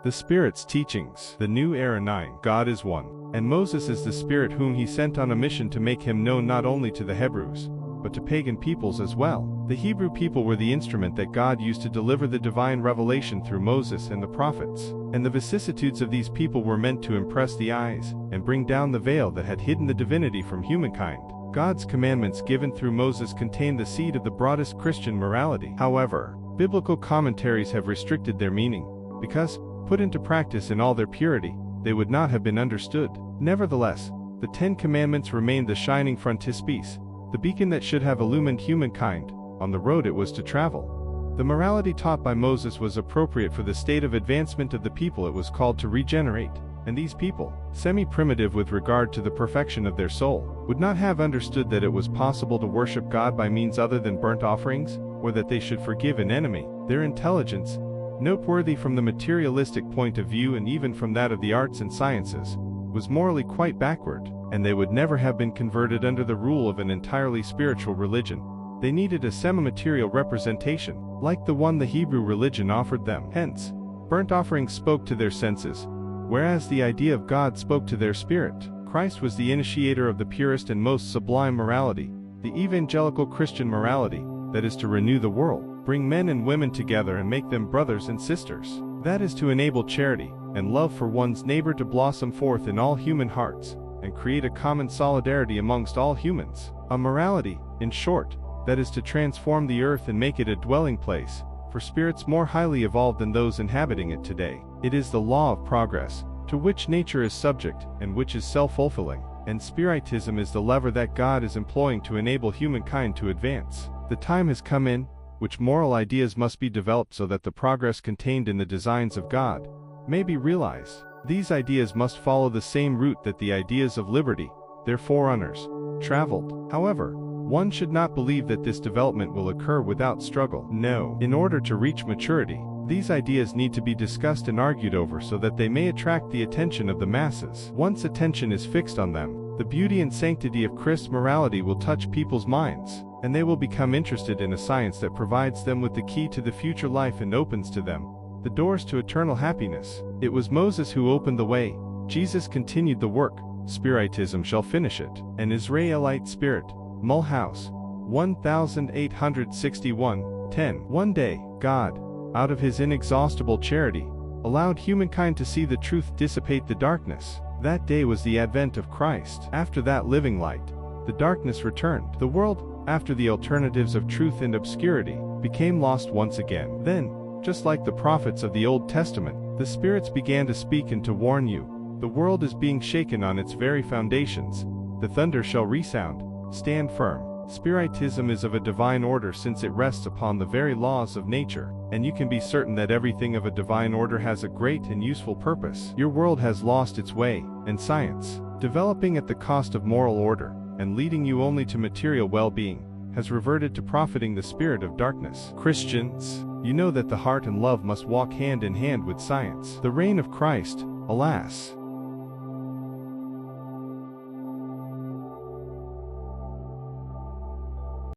The Spirit's teachings. The New Era 9. God is one, and Moses is the Spirit whom he sent on a mission to make him known not only to the Hebrews, but to pagan peoples as well. The Hebrew people were the instrument that God used to deliver the divine revelation through Moses and the prophets, and the vicissitudes of these people were meant to impress the eyes and bring down the veil that had hidden the divinity from humankind. God's commandments given through Moses contain the seed of the broadest Christian morality. However, biblical commentaries have restricted their meaning, because, put into practice in all their purity, they would not have been understood. Nevertheless, the 10 Commandments remained the shining frontispiece, the beacon that should have illumined humankind on the road it was to travel. The morality taught by Moses was appropriate for the state of advancement of the people it was called to regenerate, and these people, semi-primitive with regard to the perfection of their soul, would not have understood that it was possible to worship God by means other than burnt offerings, or that they should forgive an enemy. Their intelligence, noteworthy from the materialistic point of view and even from that of the arts and sciences, was morally quite backward, and they would never have been converted under the rule of an entirely spiritual religion. They needed a semi-material representation, like the one the Hebrew religion offered them. Hence, burnt offerings spoke to their senses, whereas the idea of God spoke to their spirit. Christ was the initiator of the purest and most sublime morality, the evangelical Christian morality, that is to renew the world, bring men and women together and make them brothers and sisters. That is to enable charity and love for one's neighbor to blossom forth in all human hearts, and create a common solidarity amongst all humans. A morality, in short, that is to transform the earth and make it a dwelling place for spirits more highly evolved than those inhabiting it today. It is the law of progress, to which nature is subject and which is self-fulfilling, and Spiritism is the lever that God is employing to enable humankind to advance. The time has come in which moral ideas must be developed so that the progress contained in the designs of God may be realized. These ideas must follow the same route that the ideas of liberty, their forerunners, traveled. However, one should not believe that this development will occur without struggle. No. In order to reach maturity, these ideas need to be discussed and argued over so that they may attract the attention of the masses. Once attention is fixed on them, the beauty and sanctity of Christ's morality will touch people's minds, and they will become interested in a science that provides them with the key to the future life and opens to them the doors to eternal happiness. It was Moses who opened the way. Jesus continued the work. Spiritism shall finish it. An Israelite Spirit. Mulhouse. 1861-10. One day, God, out of his inexhaustible charity, allowed humankind to see the truth dissipate the darkness. That day was the advent of Christ. After that living light, the darkness returned. The world, after the alternatives of truth and obscurity, became lost once again. Then, just like the prophets of the Old Testament, the spirits began to speak and to warn you. The world is being shaken on its very foundations. The thunder shall resound. Stand firm. Spiritism is of a divine order since it rests upon the very laws of nature, and you can be certain that everything of a divine order has a great and useful purpose. Your world has lost its way, and science, developing at the cost of moral order, and leading you only to material well-being, has reverted to profiting the spirit of darkness. Christians, you know that the heart and love must walk hand in hand with science. The reign of Christ, alas,